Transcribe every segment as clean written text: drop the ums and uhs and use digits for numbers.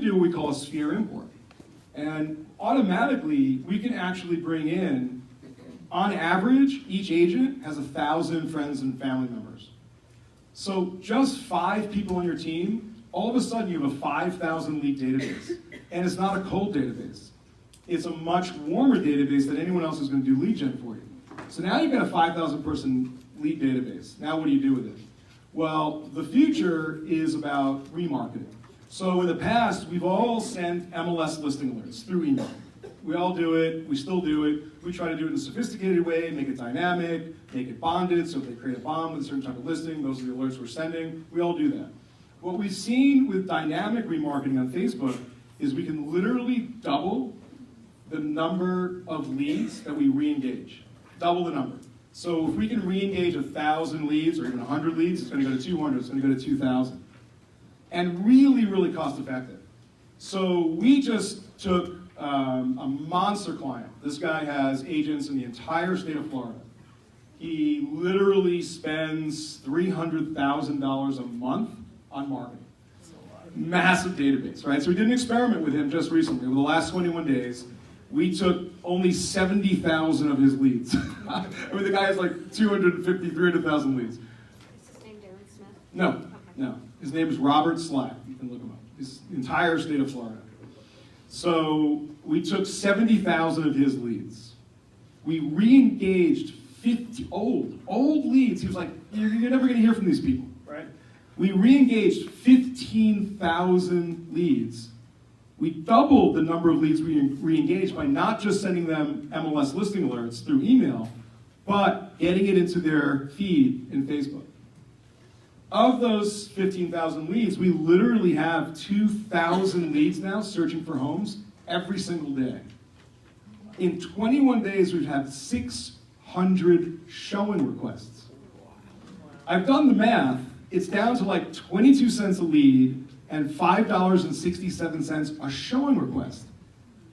do what we call a sphere import. And automatically, we can actually bring in, on average, each agent has 1,000 friends and family members. So just 5 people on your team, all of a sudden you have a 5,000 lead database. And it's not a cold database. It's a much warmer database than anyone else is going to do lead gen for you. So now you've got a 5,000 person lead database. Now what do you do with it? Well, the future is about remarketing. So in the past, we've all sent MLS listing alerts through email. We all do it, we still do it. We try to do it in a sophisticated way, make it dynamic, make it bonded, so if they create a bond with a certain type of listing, those are the alerts we're sending. We all do that. What we've seen with dynamic remarketing on Facebook is we can literally double the number of leads that we re-engage. Double the number. So if we can re-engage 1,000 leads or even 100 leads, it's going to go to 200, it's going to go to 2,000. And really, really cost effective. So we just took a monster client. This guy has agents in the entire state of Florida. He literally spends $300,000 a month on marketing. Massive database, right? So we did an experiment with him just recently. Over the last 21 days, we took only 70,000 of his leads. I mean, the guy has like 250, 300,000 leads. Is his name Darren Smith? No, Okay. no. His name is Robert Slack. You can look him up. His entire state of Florida. So we took 70,000 of his leads. We re-engaged 50 old leads. He was like, you're never going to hear from these people, right? We re-engaged 15,000 leads. We doubled the number of leads we re-engaged by not just sending them MLS listing alerts through email, but getting it into their feed in Facebook. Of those 15,000 leads, we literally have 2,000 leads now searching for homes every single day. In 21 days, we've had 600 showing requests. I've done the math. It's down to like 22 cents a lead and $5.67 a showing request.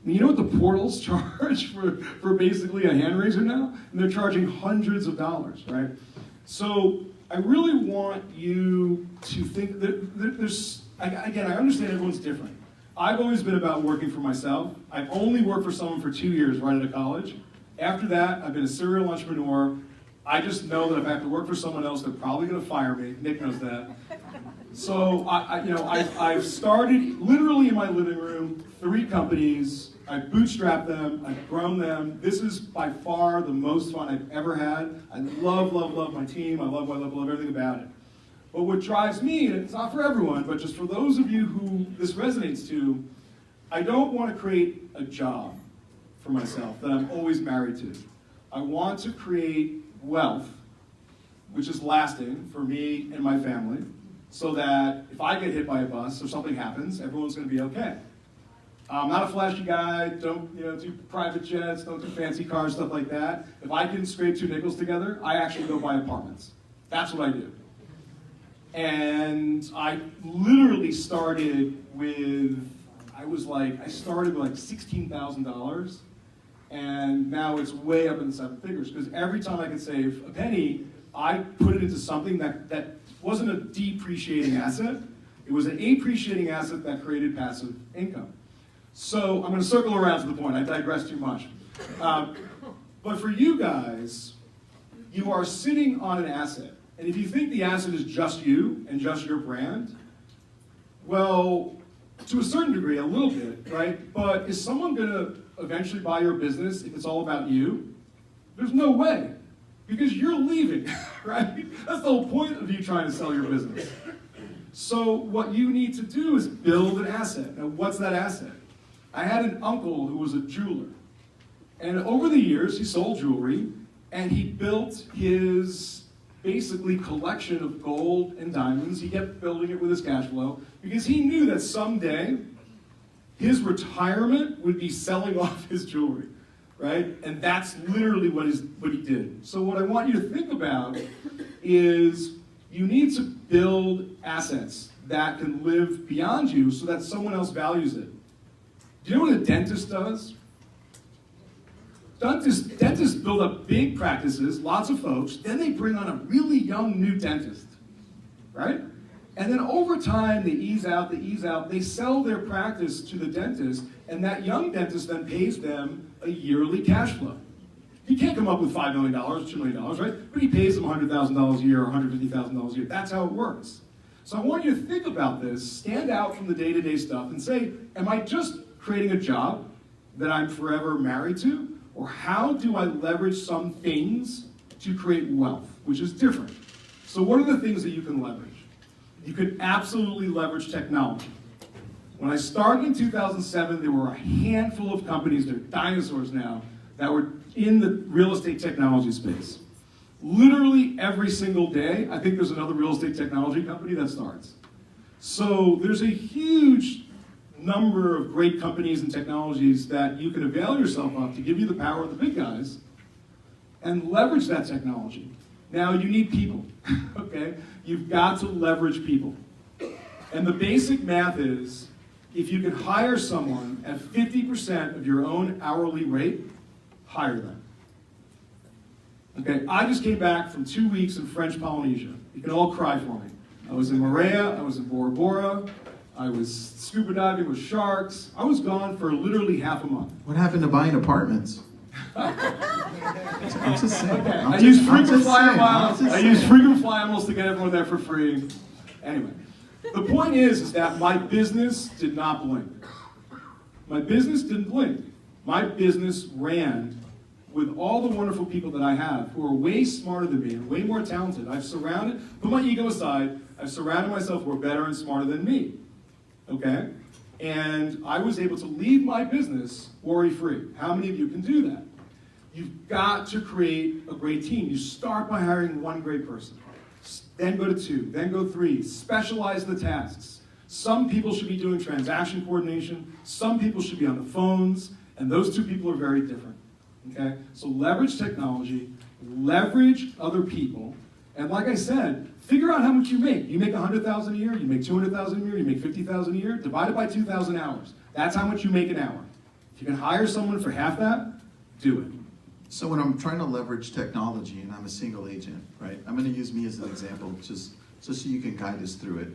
And you know what the portals charge for basically a hand raiser now? And they're charging hundreds of dollars, right? So I really want you to think that there's, again, I understand everyone's different. I've always been about working for myself. I've only worked for someone for 2 years right out of college. After that, I've been a serial entrepreneur. I just know that if I have to work for someone else, they're probably going to fire me. Nick knows that. So I've started literally in my living room, 3 companies. I've bootstrapped them, I've grown them. This is by far the most fun I've ever had. I love, love, love my team. I love everything about it. But what drives me, and it's not for everyone, but just for those of you who this resonates to, I don't want to create a job for myself that I'm always married to. I want to create wealth, which is lasting for me and my family, so that if I get hit by a bus or something happens, everyone's going to be okay. I'm not a flashy guy, don't do private jets, don't do fancy cars, stuff like that. If I can scrape 2 nickels together, I actually go buy apartments. That's what I do. And I literally started with, I started with like $16,000, and now it's way up in the 7 figures, because every time I could save a penny, I put it into something that wasn't a depreciating asset. It was an appreciating asset that created passive income. So I'm going to circle around to the point. I digress too much. But for you guys, you are sitting on an asset. And if you think the asset is just you and just your brand, well, to a certain degree, a little bit, right? But is someone going to eventually buy your business if it's all about you? There's no way. Because you're leaving, right? That's the whole point of you trying to sell your business. So what you need to do is build an asset. Now, what's that asset? I had an uncle who was a jeweler. And over the years, he sold jewelry, and he built his basically collection of gold and diamonds. He kept building it with his cash flow because he knew that someday his retirement would be selling off his jewelry, right? And that's literally what he did. So what I want you to think about is you need to build assets that can live beyond you so that someone else values it. Do you know what a dentist does? Dentists build up big practices, lots of folks, then they bring on a really young new dentist, right? And then over time, they ease out, they sell their practice to the dentist, and that young dentist then pays them a yearly cash flow. He can't come up with $5 million, $2 million, right? But he pays them $100,000 a year or $150,000 a year. That's how it works. So I want you to think about this, stand out from the day-to-day stuff and say, am I just creating a job that I'm forever married to? Or how do I leverage some things to create wealth, which is different? So what are the things that you can leverage? You could absolutely leverage technology. When I started in 2007, there were a handful of companies, they're dinosaurs now, that were in the real estate technology space. Literally every single day, I think there's another real estate technology company that starts. So there's a huge number of great companies and technologies that you can avail yourself of to give you the power of the big guys and leverage that technology. Now you need people, okay? You've got to leverage people. And the basic math is, if you can hire someone at 50% of your own hourly rate, hire them. Okay, I just came back from 2 weeks in French Polynesia. You can all cry for me. I was in Moorea, I was in Bora Bora, I was scuba diving with sharks. I was gone for literally half a month. What happened to buying apartments? I'm just saying. Okay. I used frequent flyer miles to get everyone there for free. Anyway, the point is that my business did not blink. My business didn't blink. My business ran with all the wonderful people that I have who are way smarter than me and way more talented. Put my ego aside, I've surrounded myself who are better and smarter than me. Okay? And I was able to leave my business worry-free. How many of you can do that? You've got to create a great team. You start by hiring one great person. Then go to 2, then go 3. Specialize the tasks. Some people should be doing transaction coordination. Some people should be on the phones. And those 2 people are very different. Okay? So leverage technology, leverage other people, and like I said, figure out how much you make. You make $100,000 a year, you make $200,000 a year, you make $50,000 a year, divide it by 2,000 hours. That's how much you make an hour. If you can hire someone for half that, do it. So when I'm trying to leverage technology and I'm a single agent, right? I'm going to use me as an example, just so you can guide us through it.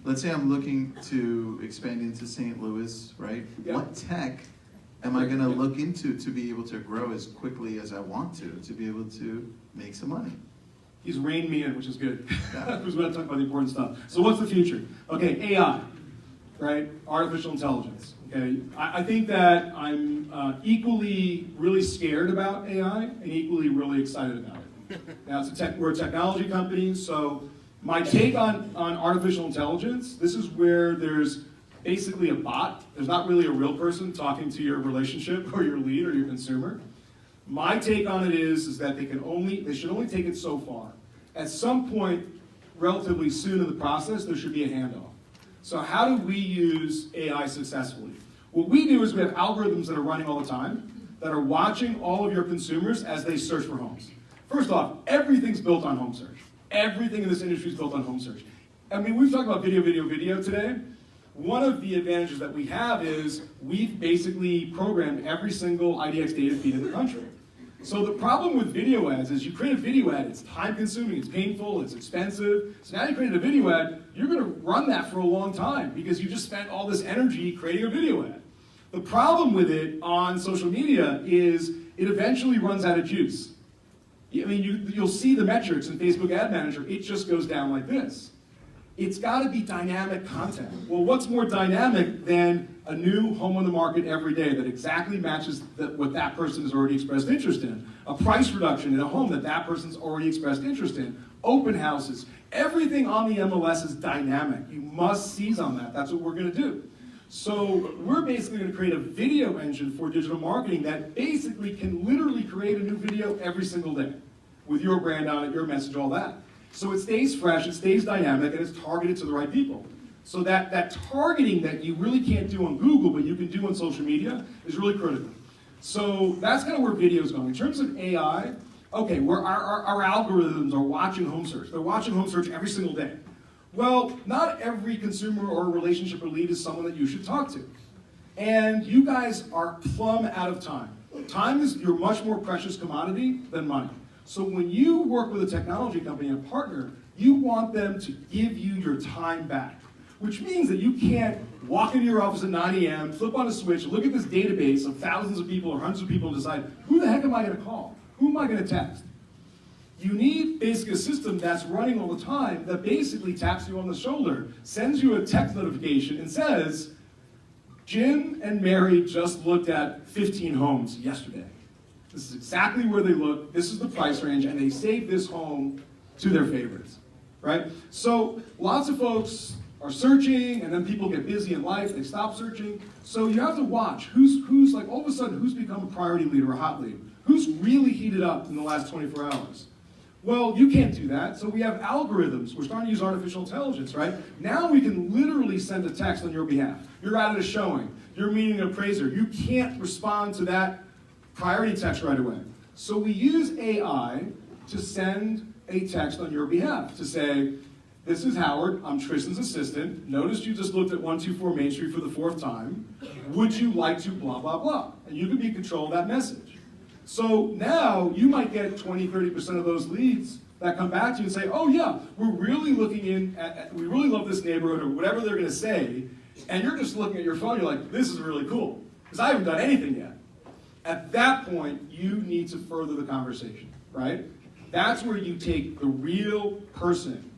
Let's say I'm looking to expand into St. Louis, right? Yeah. What tech am I going to look into to be able to grow as quickly as I want to be able to make some money? He's reined me in, which is good, because we're going to talk about the important stuff. So what's the future? Okay, AI, right? Artificial intelligence. Okay, I think that I'm equally really scared about AI and equally really excited about it. Now, we're a technology company, so my take on artificial intelligence, this is where there's basically a bot. There's not really a real person talking to your relationship or your lead or your consumer. My take on it is that they should only take it so far. At some point, relatively soon in the process, there should be a handoff. So how do we use AI successfully? What we do is we have algorithms that are running all the time that are watching all of your consumers as they search for homes. First off, everything's built on home search. Everything in this industry is built on home search. I mean, we've talked about video today. One of the advantages that we have is we've basically programmed every single IDX data feed in the country. So the problem with video ads is you create a video ad, it's time consuming, it's painful, it's expensive. So now you created a video ad, you're gonna run that for a long time because you just spent all this energy creating a video ad. The problem with it on social media is it eventually runs out of juice. I mean, you'll see the metrics in Facebook Ad Manager, it just goes down like this. It's gotta be dynamic content. Well, what's more dynamic than a new home on the market every day that exactly matches what that person has already expressed interest in? A price reduction in a home that person's already expressed interest in. Open houses. Everything on the MLS is dynamic. You must seize on that. That's what we're gonna do. So we're basically gonna create a video engine for digital marketing that basically can literally create a new video every single day with your brand on it, your message, all that. So it stays fresh, it stays dynamic, and it's targeted to the right people. So that targeting that you really can't do on Google, but you can do on social media, is really critical. So that's kind of where video is going. In terms of AI, okay, our algorithms are watching home search. They're watching home search every single day. Well, not every consumer or relationship or lead is someone that you should talk to. And you guys are plumb out of time. Time is your much more precious commodity than money. So when you work with a technology company and partner, You want them to give you your time back, which means that you can't walk into your office at 9 a.m., flip on a switch, look at this database of thousands of people or hundreds of people and decide, who the heck am I going to call? Who am I going to text? You need basically a system that's running all the time that basically taps you on the shoulder, sends you a text notification and says, Jim and Mary just looked at 15 homes yesterday. This is exactly where they looked, this is the price range, and they saved this home to their favorites, right? So lots of folks are searching, and then people get busy in life, they stop searching. So you have to watch who's like, all of a sudden, who's become a priority lead or a hot lead? Who's really heated up in the last 24 hours? Well, you can't do that, so we have algorithms. We're starting to use artificial intelligence, right? Now we can literally send a text on your behalf. You're out at a showing. You're meeting an appraiser. You can't respond to that priority text right away. So we use AI to send a text on your behalf to say, this is Howard, I'm Tristan's assistant. Noticed you just looked at 124 Main Street for the 4th time. Would you like to blah, blah, blah? And you can be in control of that message. So now you might get 20, 30% of those leads that come back to you and say, oh yeah, we're really looking we really love this neighborhood, or whatever they're gonna say, and you're just looking at your phone, you're like, this is really cool, because I haven't done anything yet. At that point, you need to further the conversation, right? That's where you take the real person,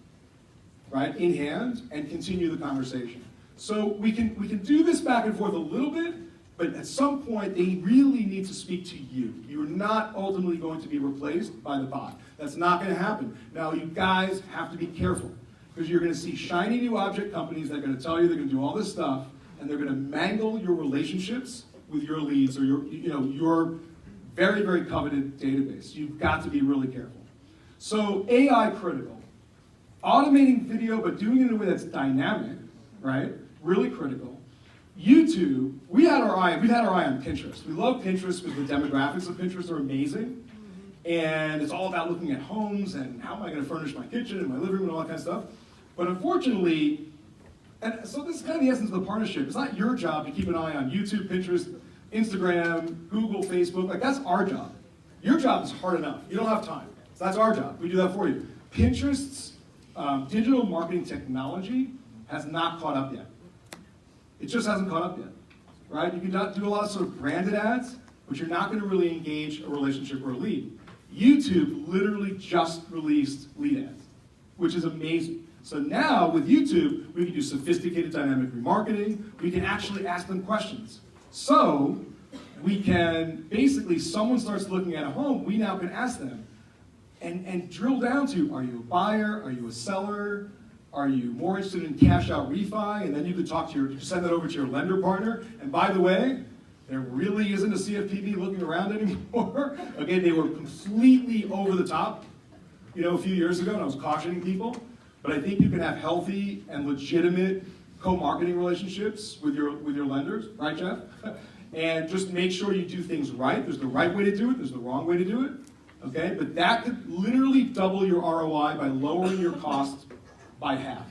right, in hand and continue the conversation. So we can do this back and forth a little bit, but at some point, they really need to speak to you. You're not ultimately going to be replaced by the bot. That's not going to happen. Now, you guys have to be careful, because you're going to see shiny new object companies that are going to tell you they're going to do all this stuff, and they're going to mangle your relationships with your leads or your very, very coveted database. You've got to be really careful. So AI critical. Automating video, but doing it in a way that's dynamic, right? Really critical. YouTube, we've had our eye on Pinterest. We love Pinterest because the demographics of Pinterest are amazing. And it's all about looking at homes and how am I going to furnish my kitchen and my living room and all that kind of stuff. But unfortunately, and so this is kind of the essence of the partnership. It's not your job to keep an eye on YouTube, Pinterest, Instagram, Google, Facebook. Like, that's our job. Your job is hard enough. You don't have time. So that's our job. We do that for you. Pinterest's digital marketing technology has not caught up yet. It just hasn't caught up yet, right? You can do a lot of sort of branded ads, but you're not going to really engage a relationship or a lead. YouTube literally just released lead ads, which is amazing. So now with YouTube, we can do sophisticated dynamic remarketing. We can actually ask them questions. So we can basically, someone starts looking at a home, we now can ask them and drill down to, are you a buyer? Are you a seller? Are you more interested in cash out refi? And then you could send that over to your lender partner. And by the way, there really isn't a CFPB looking around anymore. Okay, they were completely over the top, a few years ago, and I was cautioning people. But I think you can have healthy and legitimate co-marketing relationships with your lenders, right, Jeff? And just make sure you do things right. There's the right way to do it, there's the wrong way to do it. Okay, but that could literally double your ROI by lowering your cost by half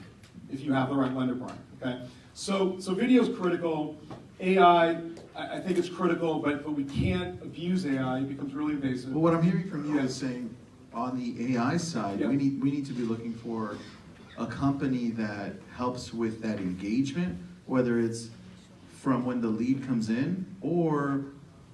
if you have the right lender partner, okay? So video is critical. AI, I think it's critical, but we can't abuse AI. It becomes really invasive. Well, what I'm hearing from you is saying on the AI side, Yeah. we need to be looking for a company that helps with that engagement, whether it's from when the lead comes in or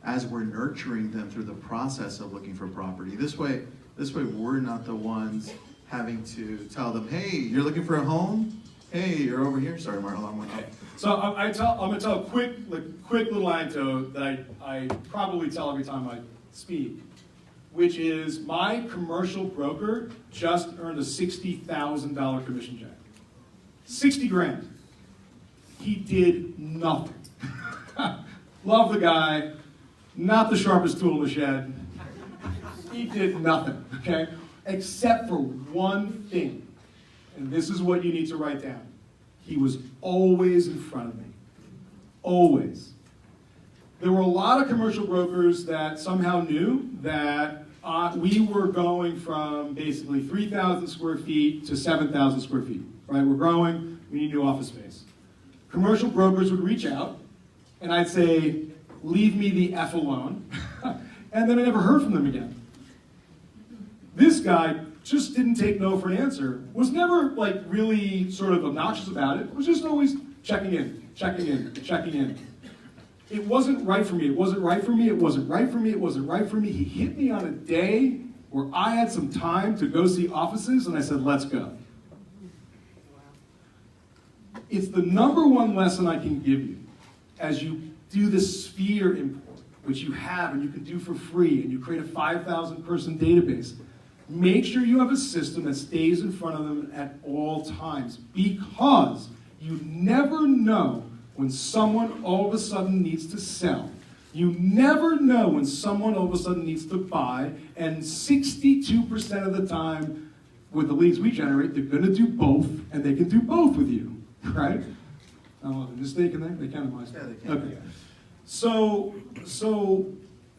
as we're nurturing them through the process of looking for property. This way we're not the ones having to tell them, hey, you're looking for a home? Hey, you're over here. Sorry, Mark, alarm went off. So I'm gonna tell a quick little anecdote that I probably tell every time I speak, which is my commercial broker just earned a $60,000 commission check. 60 grand. He did nothing. Love the guy, not the sharpest tool in the shed. He did nothing, okay? Except for one thing, and this is what you need to write down. He was always in front of me, always. There were a lot of commercial brokers that somehow knew that we were going from basically 3,000 square feet to 7,000 square feet, right? We're growing, we need new office space. Commercial brokers would reach out, and I'd say, leave me the F alone, and then I never heard from them again. This guy just didn't take no for an answer, was never like really sort of obnoxious about it, was just always checking in, checking in, checking in. It wasn't right for me, it wasn't right for me, it wasn't right for me, it wasn't right for me. He hit me on a day where I had some time to go see offices, and I said, let's go. It's the number one lesson I can give you as you do the sphere import, which you have and you can do for free, and you create a 5,000 person database. Make sure you have a system that stays in front of them at all times, because you never know when someone all of a sudden needs to sell. You never know when someone all of a sudden needs to buy, and 62% of the time with the leads we generate, they're gonna do both, and they can do both with you, right? Oh, mistaken there? They can in my Yeah, they can. Okay. So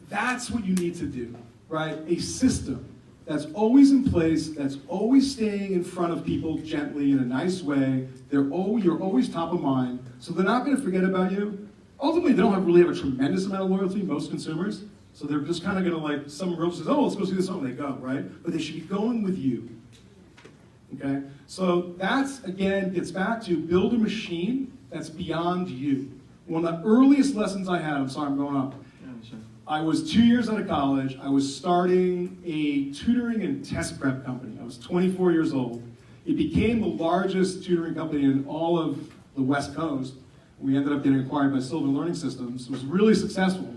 that's what you need to do, right? A system that's always in place, that's always staying in front of people gently in a nice way. You're always top of mind, so they're not going to forget about you. Ultimately, they don't really have a tremendous amount of loyalty, most consumers, so they're just kind of going to like, some realtor says, oh, let's go see this home, and they go, right? But they should be going with you, okay? So that's, again, gets back to build a machine that's beyond you. One of the earliest lessons I had, I'm sorry, I'm going up. Yeah, sure. I was 2 years out of college. I was starting a tutoring and test prep company. I was 24 years old. It became the largest tutoring company in all of the West Coast. We ended up getting acquired by Sylvan Learning Systems. It was really successful.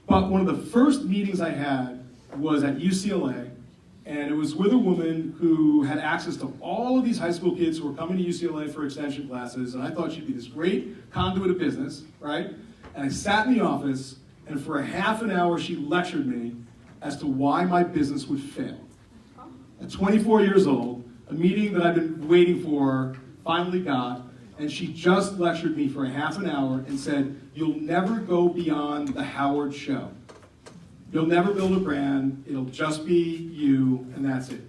But one of the first meetings I had was at UCLA, and it was with a woman who had access to all of these high school kids who were coming to UCLA for extension classes, and I thought she'd be this great conduit of business, right? And I sat in the office, and for a half an hour she lectured me as to why my business would fail. At 24 years old, a meeting that I've been waiting for finally got, and she just lectured me for a half an hour and said, you'll never go beyond the Howard show. You'll never build a brand, it'll just be you, and that's it.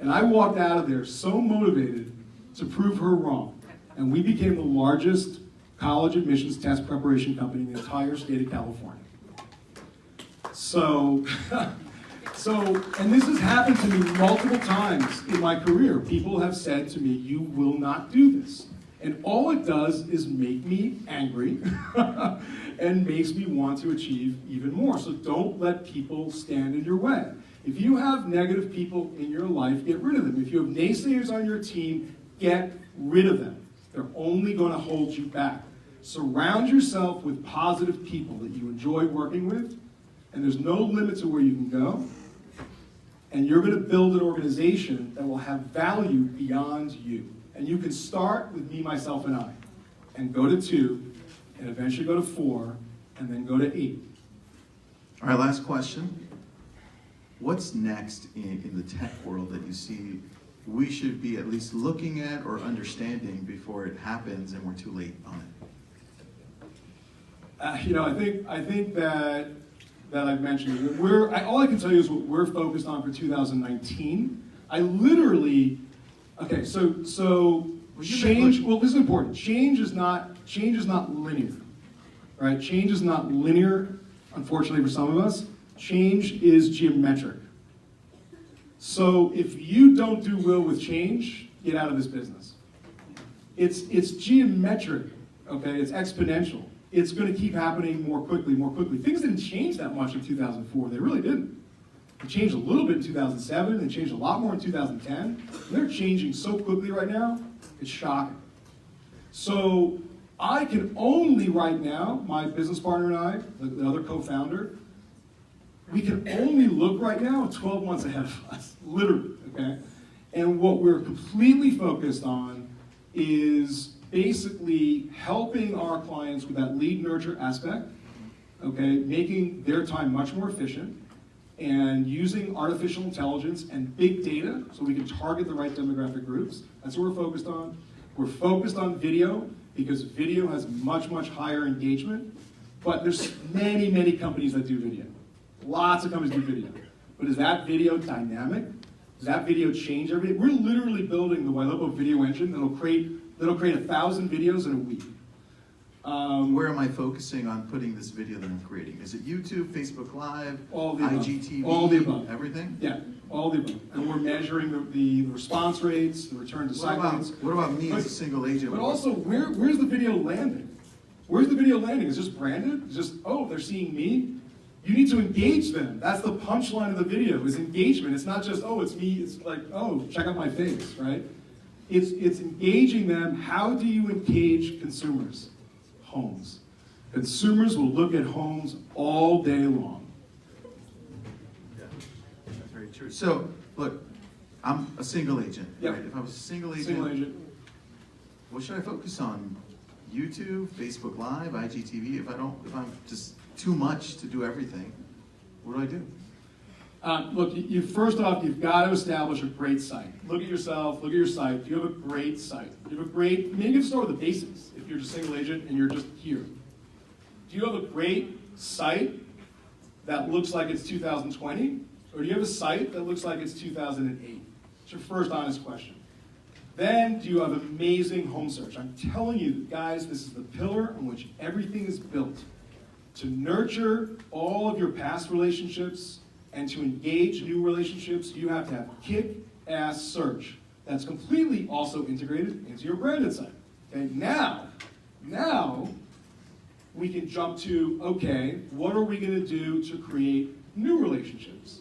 And I walked out of there so motivated to prove her wrong. And we became the largest college admissions test preparation company in the entire state of California. So, and this has happened to me multiple times in my career. People have said to me, you will not do this. And all it does is make me angry and makes me want to achieve even more. So don't let people stand in your way. If you have negative people in your life, get rid of them. If you have naysayers on your team, get rid of them. They're only going to hold you back. Surround yourself with positive people that you enjoy working with, and there's no limit to where you can go. And you're going to build an organization that will have value beyond you. And you can start with me, myself, and I, and go to 2, and eventually go to 4, and then go to 8. All right, last question. What's next in the tech world that you see we should be at least looking at or understanding before it happens and we're too late on it? I think that I've mentioned it. All I can tell you is what we're focused on for 2019. I literally, okay, so change. Well, this is important. Change is not linear, right? Change is not linear, unfortunately for some of us. Change is geometric. So if you don't do well with change, get out of this business. It's geometric, okay? It's exponential. It's going to keep happening more quickly. Things didn't change that much in 2004. They really didn't. It changed a little bit in 2007. It changed a lot more in 2010. They're changing so quickly right now, it's shocking. So I can only right now, my business partner and I, the other co-founder, we can only look right now 12 months ahead of us, literally, okay? And what we're completely focused on is basically helping our clients with that lead nurture aspect, okay? Making their time much more efficient and using artificial intelligence and big data so we can target the right demographic groups. That's what we're focused on. We're focused on video because video has much, much higher engagement, but there's many, many companies that do video. Lots of companies do video. But is that video dynamic? Does that video change everything? We're literally building the Ylopo video engine that'll create 1,000 videos in a week. Where am I focusing on putting this video that I'm creating? Is it YouTube, Facebook Live, All the above. IGTV, All the above. everything? Yeah, all the above. And we're measuring the response rates, the return to site rates. What about me as a single agent? But also, where's the video landing? Where's the video landing? Is it just branded? It's just, oh, they're seeing me? You need to engage them. That's the punchline of the video, is engagement. It's not just, oh, it's me. It's like, oh, check out my face, right? It's engaging them. How do you engage consumers? Homes. Consumers will look at homes all day long. Yeah, that's very true. So, look, I'm a single agent. Yep. Right? If I was a single Single agent. what should I focus on? YouTube, Facebook Live, IGTV? If I'm just too much to do everything, what do I do? Look, first off, you've got to establish a great site. Look at yourself, look at your site. Do you have a great site? Do you have a great, maybe you can start with the basics if you're just a single agent and you're just here. Do you have a great site that looks like it's 2020? Or do you have a site that looks like it's 2008? It's your first honest question. Then, do you have amazing home search? I'm telling you, guys, this is the pillar on which everything is built. To nurture all of your past relationships and to engage new relationships, you have to have kick-ass search that's completely also integrated into your branded site. Okay, now we can jump to, okay, what are we going to do to create new relationships?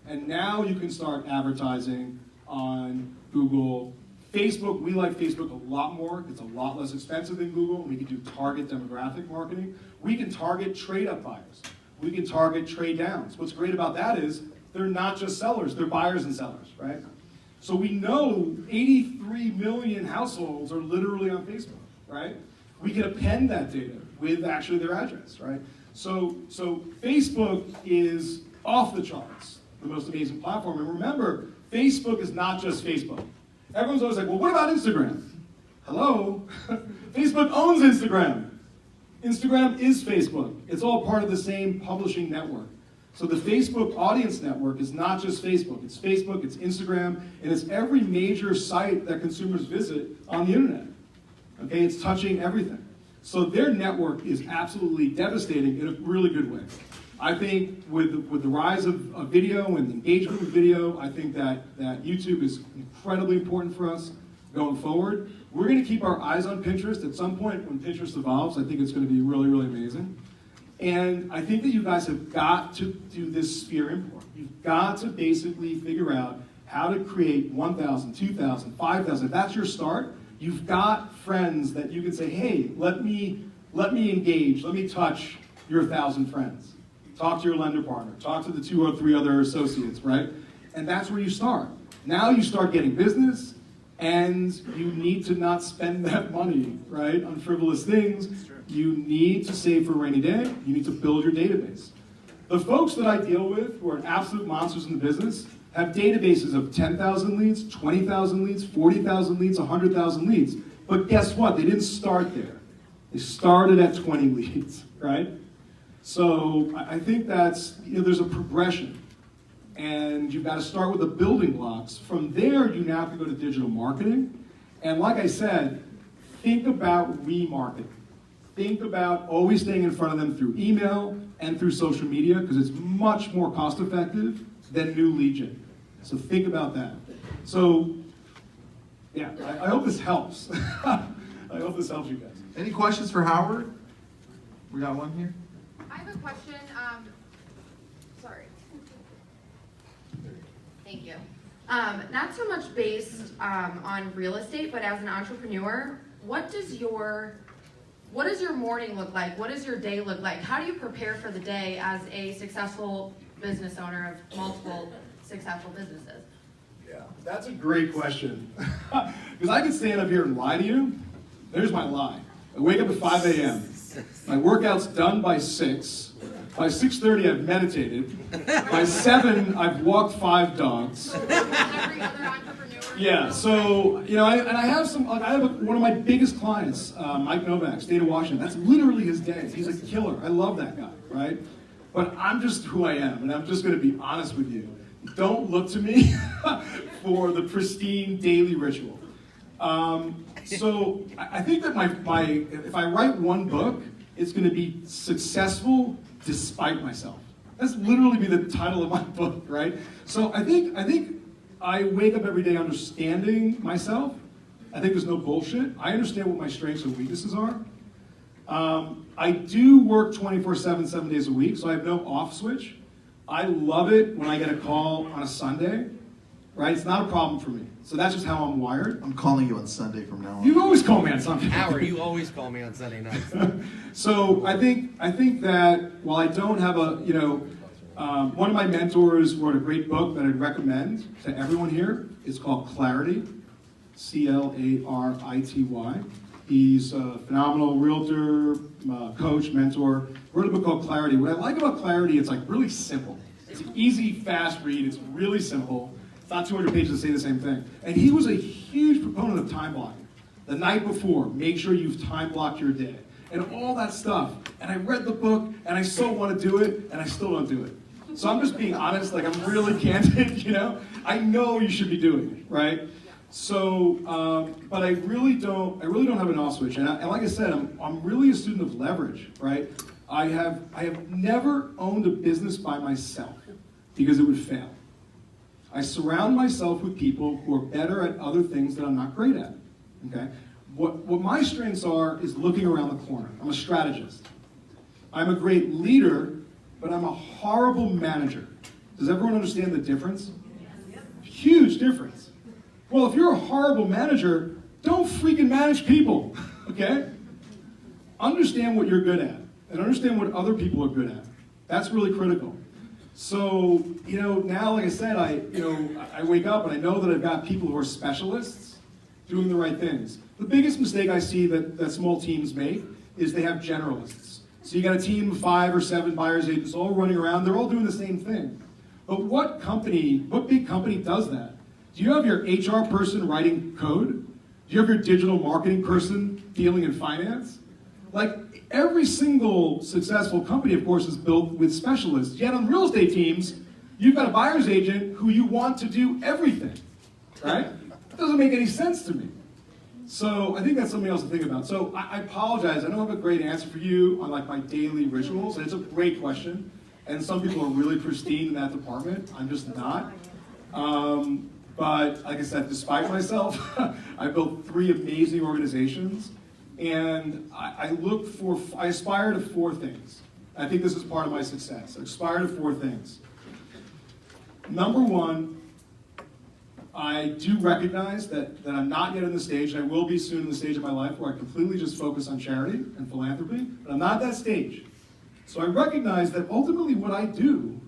And now you can start advertising on Google, Facebook. We like Facebook a lot more. It's a lot less expensive than Google. We can do target demographic marketing. We can target trade-up buyers. We can target trade-downs. What's great about that is they're not just sellers, they're buyers and sellers, right? So we know 83 million households are literally on Facebook, right? We can append that data with actually their address, right? So Facebook is off the charts, the most amazing platform. And remember, Facebook is not just Facebook. Everyone's always like, well, what about Instagram? Hello? Facebook owns Instagram. Instagram is Facebook. It's all part of the same publishing network. So the Facebook audience network is not just Facebook. It's Facebook, it's Instagram, and it's every major site that consumers visit on the internet. Okay, it's touching everything. So their network is absolutely devastating in a really good way. I think with the rise of video and engagement with video, I think that YouTube is incredibly important for us going forward. We're going to keep our eyes on Pinterest. At some point when Pinterest evolves, I think it's going to be really, really amazing. And I think that you guys have got to do this sphere import. You've got to basically figure out how to create 1,000, 2,000, 5,000. If that's your start, you've got friends that you can say, hey, let me engage, let me touch your 1,000 friends. Talk to your lender partner, talk to the 2 or 3 other associates, right? And that's where you start. Now you start getting business, and you need to not spend that money, right, on frivolous things. You need to save for a rainy day. You need to build your database. The folks that I deal with who are absolute monsters in the business have databases of 10,000 leads, 20,000 leads, 40,000 leads, 100,000 leads. But guess what? They didn't start there. They started at 20 leads, right? So I think that's, there's a progression. And you've got to start with the building blocks. From there, you now have to go to digital marketing. And like I said, think about remarketing. Think about always staying in front of them through email and through social media, because it's much more cost effective than new lead gen. So think about that. So, yeah, I hope this helps. I hope this helps you guys. Any questions for Howard? We got one here. I have a question. Sorry. Thank you. Not so much based on real estate, but as an entrepreneur, what does your morning look like? What does your day look like? How do you prepare for the day as a successful business owner of multiple successful businesses? Yeah, that's a great question. Because I could stand up here and lie to you. There's my lie. I wake up at 5 a.m. My workout's done by 6. By 6:30, I've meditated. By 7, I've walked 5 dogs. Every other entrepreneur. Yeah, so, I have one of my biggest clients, Mike Novak, state of Washington. That's literally his day. He's a killer. I love that guy, right? But I'm just who I am, and I'm just going to be honest with you. Don't look to me for the pristine daily ritual. So I think that if I write one book, it's going to be successful despite myself. That's literally be the title of my book, right? So I think I wake up every day understanding myself. I think there's no bullshit. I understand what my strengths and weaknesses are. I do work 24/7, 7 days a week, so I have no off switch. I love it when I get a call on a Sunday, right? It's not a problem for me. So that's just how I'm wired. I'm calling you on Sunday from now on. You always call me on Sunday. Howard, you always call me on Sunday nights. So I think that while I don't have one of my mentors wrote a great book that I'd recommend to everyone here. It's called Clarity, Clarity. He's a phenomenal realtor, coach, mentor. Wrote a book called Clarity. What I like about Clarity, it's like really simple. It's an easy, fast read. It's really simple. It's not 200 pages to say the same thing. And he was a huge proponent of time blocking. The night before, make sure you've time blocked your day. And all that stuff. And I read the book, and I so want to do it, and I still don't do it. So I'm just being honest, like I'm really candid, I know you should be doing it, right? So, but I really don't have an off switch. And like I said, I'm really a student of leverage, right? I have never owned a business by myself because it would fail. I surround myself with people who are better at other things that I'm not great at, okay? What my strengths are is looking around the corner. I'm a strategist. I'm a great leader, but I'm a horrible manager. Does everyone understand the difference? Huge difference. Well, if you're a horrible manager, don't freaking manage people, okay? Understand what you're good at, and understand what other people are good at. That's really critical. So, now, like I said, I wake up and I know that I've got people who are specialists doing the right things. The biggest mistake I see that small teams make is they have generalists. So you got a team of 5 or 7 buyers agents all running around, they're all doing the same thing. But what big company does that? Do you have your HR person writing code? Do you have your digital marketing person dealing in finance? Like every single successful company, of course, is built with specialists. Yet on real estate teams, you've got a buyer's agent who you want to do everything, right? It doesn't make any sense to me. So I think that's something else to think about. So I apologize. I don't have a great answer for you on like my daily rituals. And it's a great question. And some people are really pristine in that department. I'm just not. But like I said, despite myself, I built 3 amazing organizations. And I aspire to 4 things. I think this is part of my success. I aspire to 4 things. Number 1, I do recognize that I'm not yet in the stage, and I will be soon in the stage of my life where I completely just focus on charity and philanthropy, but I'm not at that stage. So I recognize that ultimately what I do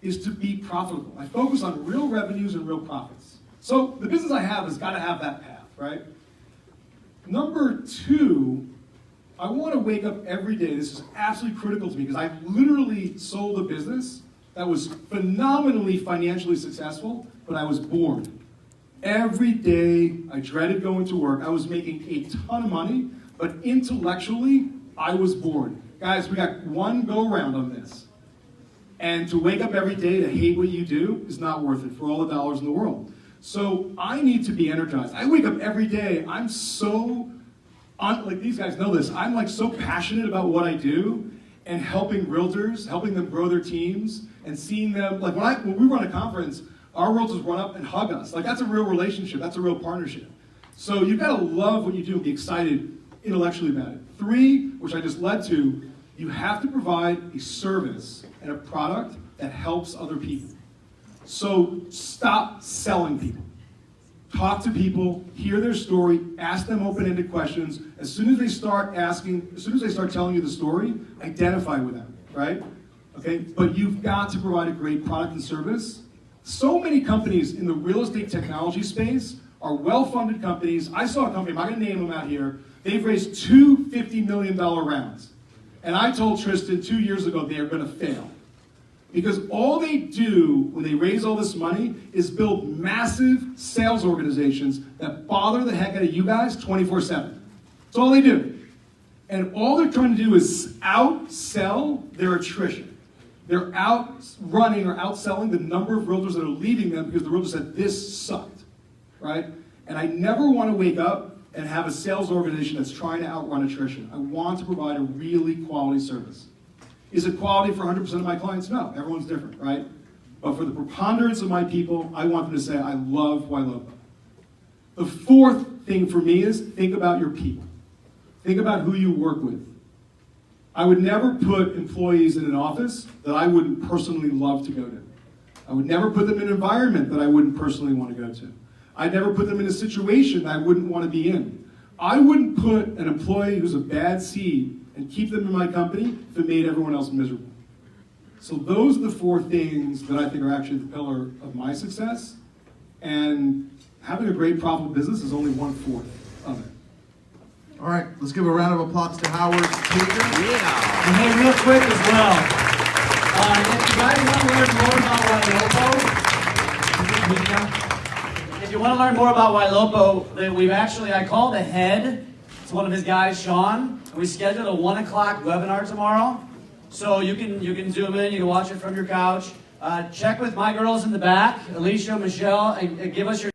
is to be profitable. I focus on real revenues and real profits. So the business I have has got to have that path, right? Number 2, I want to wake up every day. This is absolutely critical to me because I literally sold a business that was phenomenally financially successful, but I was bored. Every day, I dreaded going to work. I was making a ton of money, but intellectually, I was bored. Guys, we got one go-around on this. And to wake up every day to hate what you do is not worth it for all the dollars in the world. So I need to be energized. I wake up every day, I'm so, like these guys know this, I'm like so passionate about what I do and helping realtors, helping them grow their teams, and seeing them, like when we run a conference, our realtors run up and hug us. Like that's a real relationship, that's a real partnership. So you've got to love what you do and be excited intellectually about it. 3, which I just led to, you have to provide a service and a product that helps other people. So stop selling people. Talk to people, hear their story, ask them open-ended questions. As soon as they start telling you the story, identify with them, right? Okay, but you've got to provide a great product and service. So many companies in the real estate technology space are well-funded companies. I saw a company, I'm not gonna name them out here, they've raised 2 $50 million rounds. And I told Tristan 2 years ago they are gonna fail. Because all they do when they raise all this money is build massive sales organizations that bother the heck out of you guys 24/7. That's all they do. And all they're trying to do is outsell their attrition. They're outrunning or outselling the number of realtors that are leaving them because the realtor said this sucked, right? And I never want to wake up and have a sales organization that's trying to outrun attrition. I want to provide a really quality service. Is it quality for 100% of my clients? No, everyone's different, right? But for the preponderance of my people, I want them to say, I love Ylopo. The fourth thing for me is think about your people. Think about who you work with. I would never put employees in an office that I wouldn't personally love to go to. I would never put them in an environment that I wouldn't personally want to go to. I'd never put them in a situation that I wouldn't want to be in. I wouldn't put an employee who's a bad seed and keep them in my company if it made everyone else miserable. So those are the four things that I think are actually the pillar of my success. And having a great profitable business is only 1/4 of it. All right, let's give a round of applause to Howard Taker. And hey, real quick as well, if you guys want to learn more about Ylopo, if you want to learn more about Ylopo, we've actually, I called ahead to one of his guys, Sean, and we scheduled a 1 o'clock webinar tomorrow. So you can zoom in, you can watch it from your couch. Check with my girls in the back, Alicia, Michelle, and give us your